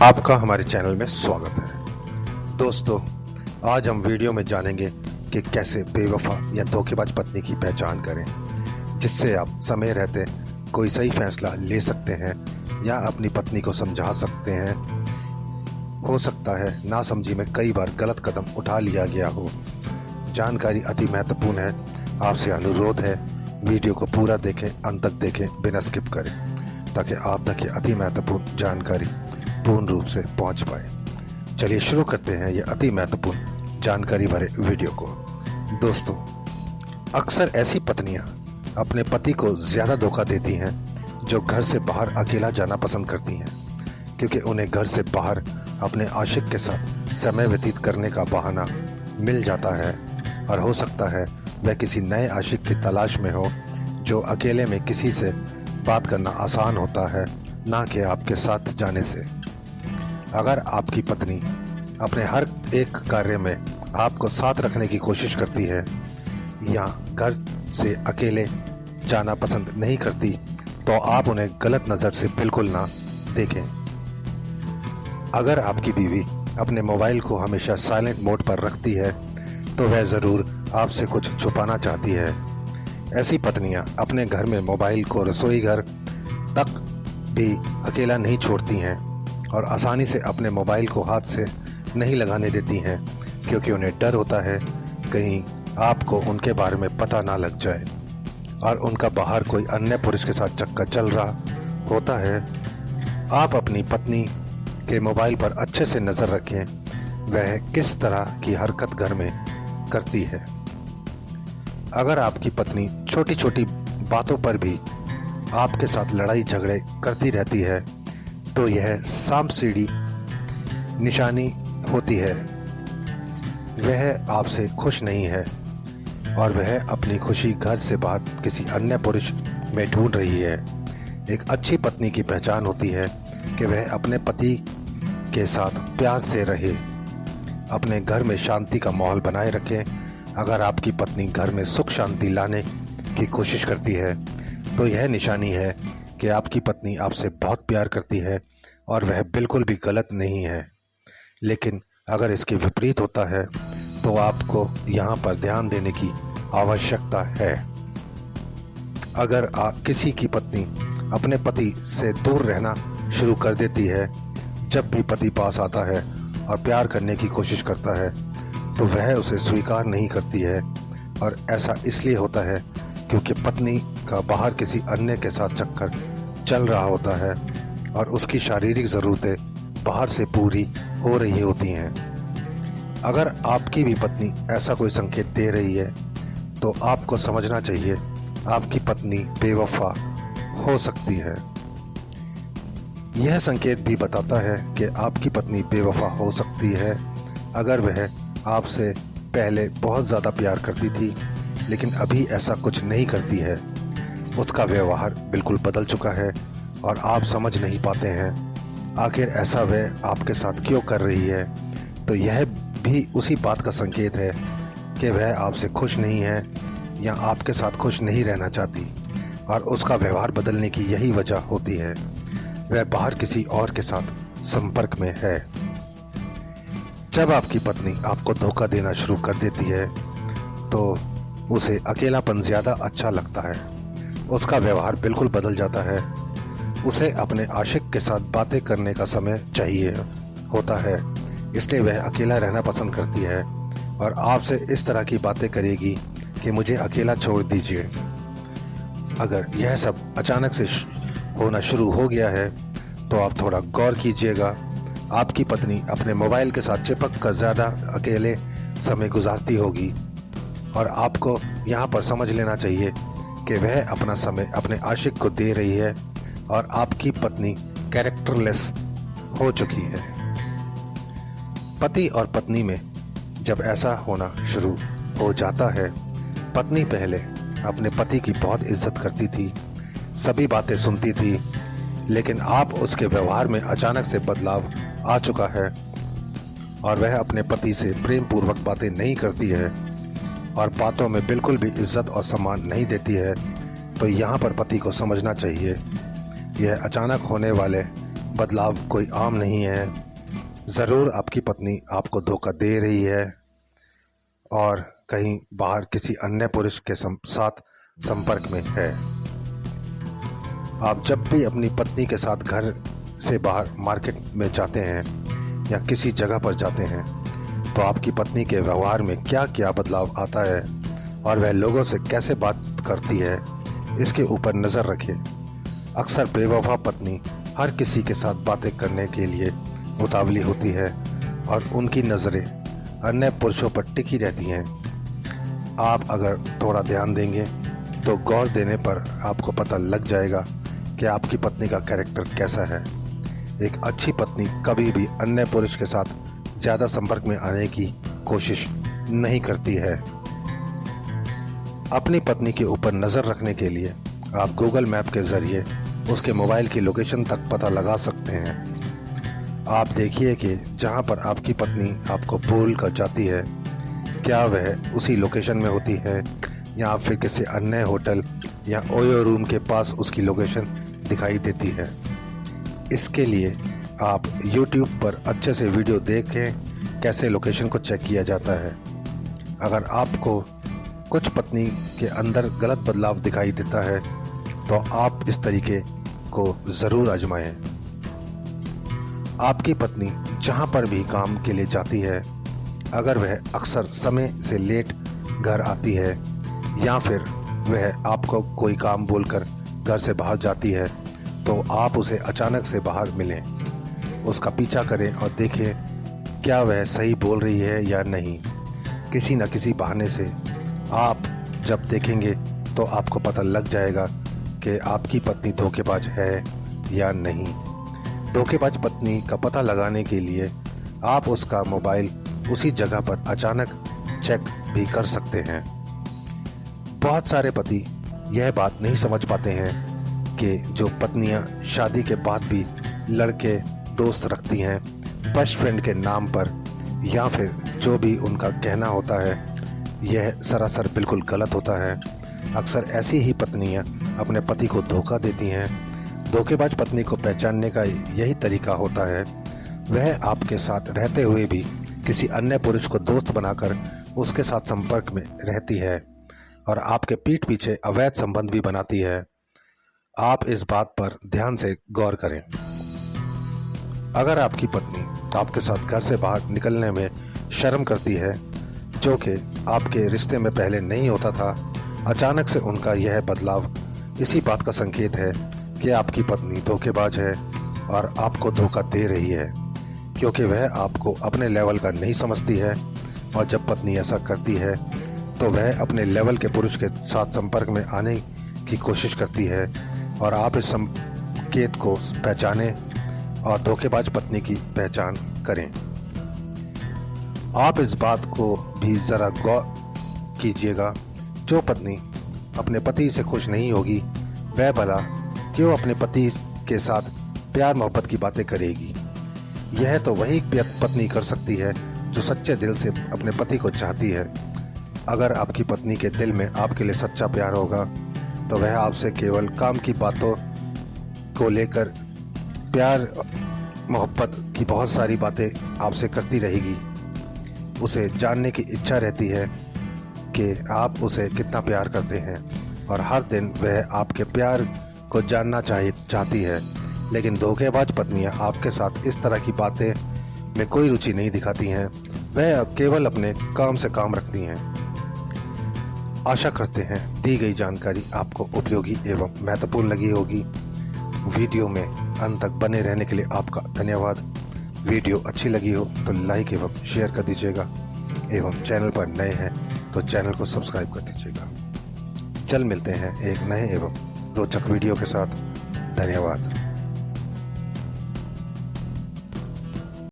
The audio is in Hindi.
आपका हमारे चैनल में स्वागत है। दोस्तों, आज हम वीडियो में जानेंगे कि कैसे बेवफा या धोखेबाज पत्नी की पहचान करें, जिससे आप समय रहते कोई सही फैसला ले सकते हैं या अपनी पत्नी को समझा सकते हैं। हो सकता है नासमझी में कई बार गलत कदम उठा लिया गया हो। जानकारी अति महत्वपूर्ण है। आपसे अनुरोध है, वीडियो को पूरा देखें, अंत तक देखें, बिना स्किप करें, ताकि आप तक ये अति महत्वपूर्ण जानकारी पूर्ण रूप से पहुंच पाए। चलिए शुरू करते हैं ये अति महत्वपूर्ण जानकारी भरे वीडियो को। दोस्तों, अक्सर ऐसी पत्नियां अपने पति को ज्यादा धोखा देती हैं जो घर से बाहर अकेला जाना पसंद करती हैं, क्योंकि उन्हें घर से बाहर अपने आशिक के साथ समय व्यतीत करने का बहाना मिल जाता है, और हो सकता है वह किसी नए आशिक की तलाश में हो जो अकेले में किसी से बात करना आसान होता है, ना कि आपके साथ जाने से। अगर आपकी पत्नी अपने हर एक कार्य में आपको साथ रखने की कोशिश करती है या घर से अकेले जाना पसंद नहीं करती, तो आप उन्हें गलत नज़र से बिल्कुल ना देखें। अगर आपकी बीवी अपने मोबाइल को हमेशा साइलेंट मोड पर रखती है, तो वह ज़रूर आपसे कुछ छुपाना चाहती है। ऐसी पत्नियां अपने घर में मोबाइल को रसोई घर तक भी अकेला नहीं छोड़ती हैं और आसानी से अपने मोबाइल को हाथ से नहीं लगाने देती हैं, क्योंकि उन्हें डर होता है कहीं आपको उनके बारे में पता ना लग जाए और उनका बाहर कोई अन्य पुरुष के साथ चक्कर चल रहा होता है। आप अपनी पत्नी के मोबाइल पर अच्छे से नज़र रखें, वह किस तरह की हरकत घर में करती है। अगर आपकी पत्नी छोटी छोटी बातों पर भी आपके साथ लड़ाई झगड़े करती रहती है, तो यह सांप सीढ़ी निशानी होती है। वह आपसे खुश नहीं है और वह अपनी खुशी घर से बाहर किसी अन्य पुरुष में ढूंढ रही है। एक अच्छी पत्नी की पहचान होती है कि वह अपने पति के साथ प्यार से रहे, अपने घर में शांति का माहौल बनाए रखे। अगर आपकी पत्नी घर में सुख शांति लाने की कोशिश करती है, तो यह निशानी है कि आपकी पत्नी आपसे बहुत प्यार करती है और वह बिल्कुल भी गलत नहीं है। लेकिन अगर इसके विपरीत होता है, तो आपको यहाँ पर ध्यान देने की आवश्यकता है। अगर किसी की पत्नी अपने पति से दूर रहना शुरू कर देती है, जब भी पति पास आता है और प्यार करने की कोशिश करता है, तो वह उसे स्वीकार नहीं करती है। और ऐसा इसलिए होता है क्योंकि पत्नी का बाहर किसी अन्य के साथ चक्कर चल रहा होता है और उसकी शारीरिक ज़रूरतें बाहर से पूरी हो रही होती हैं। अगर आपकी भी पत्नी ऐसा कोई संकेत दे रही है, तो आपको समझना चाहिए आपकी पत्नी बेवफा हो सकती है। यह संकेत भी बताता है कि आपकी पत्नी बेवफा हो सकती है अगर वह आपसे पहले बहुत ज़्यादा प्यार करती थी, लेकिन अभी ऐसा कुछ नहीं करती है। उसका व्यवहार बिल्कुल बदल चुका है और आप समझ नहीं पाते हैं आखिर ऐसा वह आपके साथ क्यों कर रही है। तो यह भी उसी बात का संकेत है कि वह आपसे खुश नहीं है या आपके साथ खुश नहीं रहना चाहती, और उसका व्यवहार बदलने की यही वजह होती है। वह बाहर किसी और के साथ संपर्क में है। जब आपकी पत्नी आपको धोखा देना शुरू कर देती है, तो उसे अकेलापन ज़्यादा अच्छा लगता है। उसका व्यवहार बिल्कुल बदल जाता है। उसे अपने आशिक के साथ बातें करने का समय चाहिए होता है, इसलिए वह अकेला रहना पसंद करती है और आपसे इस तरह की बातें करेगी कि मुझे अकेला छोड़ दीजिए। अगर यह सब अचानक से होना शुरू हो गया है, तो आप थोड़ा गौर कीजिएगा। आपकी पत्नी अपने मोबाइल के साथ चिपक कर ज़्यादा अकेले समय गुजारती होगी, और आपको यहाँ पर समझ लेना चाहिए कि वह अपना समय अपने आशिक को दे रही है और आपकी पत्नी कैरेक्टरलेस हो चुकी है। पति और पत्नी में जब ऐसा होना शुरू हो जाता है, पत्नी पहले अपने पति की बहुत इज्जत करती थी, सभी बातें सुनती थी, लेकिन आप उसके व्यवहार में अचानक से बदलाव आ चुका है और वह अपने पति से प्रेम पूर्वक बातें नहीं करती है और बातों में बिल्कुल भी इज्जत और सम्मान नहीं देती है। तो यहाँ पर पति को समझना चाहिए यह अचानक होने वाले बदलाव कोई आम नहीं है। ज़रूर आपकी पत्नी आपको धोखा दे रही है और कहीं बाहर किसी अन्य पुरुष के साथ संपर्क में है। आप जब भी अपनी पत्नी के साथ घर से बाहर मार्केट में जाते हैं या किसी जगह पर जाते हैं तो आपकी पत्नी के व्यवहार में क्या क्या बदलाव आता है और वह लोगों से कैसे बात करती है, इसके ऊपर नज़र रखें। अक्सर बेवफा पत्नी हर किसी के साथ बातें करने के लिए उतावली होती है और उनकी नज़रें अन्य पुरुषों पर टिकी रहती हैं। आप अगर थोड़ा ध्यान देंगे तो गौर देने पर आपको पता लग जाएगा कि आपकी पत्नी का कैरेक्टर कैसा है। एक अच्छी पत्नी कभी भी अन्य पुरुष के साथ ज़्यादा संपर्क में आने की कोशिश नहीं करती है। अपनी पत्नी के ऊपर नज़र रखने के लिए आप गूगल मैप के ज़रिए उसके मोबाइल की लोकेशन तक पता लगा सकते हैं। आप देखिए कि जहां पर आपकी पत्नी आपको भूल कर जाती है, क्या वह उसी लोकेशन में होती है या फिर किसी अन्य होटल या ओयो रूम के पास उसकी लोकेशन दिखाई देती है। इसके लिए आप YouTube पर अच्छे से वीडियो देखें कैसे लोकेशन को चेक किया जाता है। अगर आपको कुछ पत्नी के अंदर गलत बदलाव दिखाई देता है तो आप इस तरीके को ज़रूर आजमाएं। आपकी पत्नी जहां पर भी काम के लिए जाती है, अगर वह अक्सर समय से लेट घर आती है या फिर वह आपको कोई काम बोलकर घर से बाहर जाती है तो आप उसे अचानक से बाहर मिलें, उसका पीछा करें और देखें क्या वह सही बोल रही है या नहीं। किसी न किसी बहाने से आप जब देखेंगे तो आपको पता लग जाएगा कि आपकी पत्नी धोखेबाज है या नहीं। धोखेबाज पत्नी का पता लगाने के लिए आप उसका मोबाइल उसी जगह पर अचानक चेक भी कर सकते हैं। बहुत सारे पति यह बात नहीं समझ पाते हैं कि जो पत्नियां शादी के बाद भी लड़के दोस्त रखती हैं बेस्ट फ्रेंड के नाम पर या फिर जो भी उनका कहना होता है, यह सरासर बिल्कुल गलत होता है। अक्सर ऐसी ही पत्नियां अपने पति को धोखा देती हैं। धोखेबाज पत्नी को पहचानने का यही तरीका होता है, वह आपके साथ रहते हुए भी किसी अन्य पुरुष को दोस्त बनाकर उसके साथ संपर्क में रहती है और आपके पीठ पीछे अवैध संबंध भी बनाती है। आप इस बात पर ध्यान से गौर करें। अगर आपकी पत्नी आपके साथ घर से बाहर निकलने में शर्म करती है, जो कि आपके रिश्ते में पहले नहीं होता था, अचानक से उनका यह बदलाव इसी बात का संकेत है कि आपकी पत्नी धोखेबाज है और आपको धोखा दे रही है, क्योंकि वह आपको अपने लेवल का नहीं समझती है। और जब पत्नी ऐसा करती है तो वह अपने लेवल के पुरुष के साथ संपर्क में आने की कोशिश करती है और आप इस संकेत को पहचानें और धोखेबाज पत्नी की पहचान करें। आप इस बात को भी ज़रा गौर कीजिएगा, जो पत्नी अपने पति से खुश नहीं होगी वह भला क्यों अपने पति के साथ प्यार मोहब्बत की बातें करेगी। यह तो वही पत्नी कर सकती है जो सच्चे दिल से अपने पति को चाहती है। अगर आपकी पत्नी के दिल में आपके लिए सच्चा प्यार होगा तो वह आपसे केवल काम की बातों को लेकर प्यार मोहब्बत की बहुत सारी बातें आपसे करती रहेगी। उसे जानने की इच्छा रहती है कि आप उसे कितना प्यार करते हैं और हर दिन वह आपके प्यार को जानना चाहती है। लेकिन धोखेबाज पत्नियां आपके साथ इस तरह की बातें में कोई रुचि नहीं दिखाती हैं, वह केवल अपने काम से काम रखती हैं। आशा करते हैं दी गई जानकारी आपको उपयोगी एवं महत्वपूर्ण लगी होगी। वीडियो में अंत तक बने रहने के लिए आपका धन्यवाद। वीडियो अच्छी लगी हो तो लाइक एवं शेयर कर दीजिएगा एवं चैनल पर नए हैं तो चैनल को सब्सक्राइब कर दीजिएगा। जल्द मिलते हैं एक नए एवं रोचक वीडियो के साथ। धन्यवाद।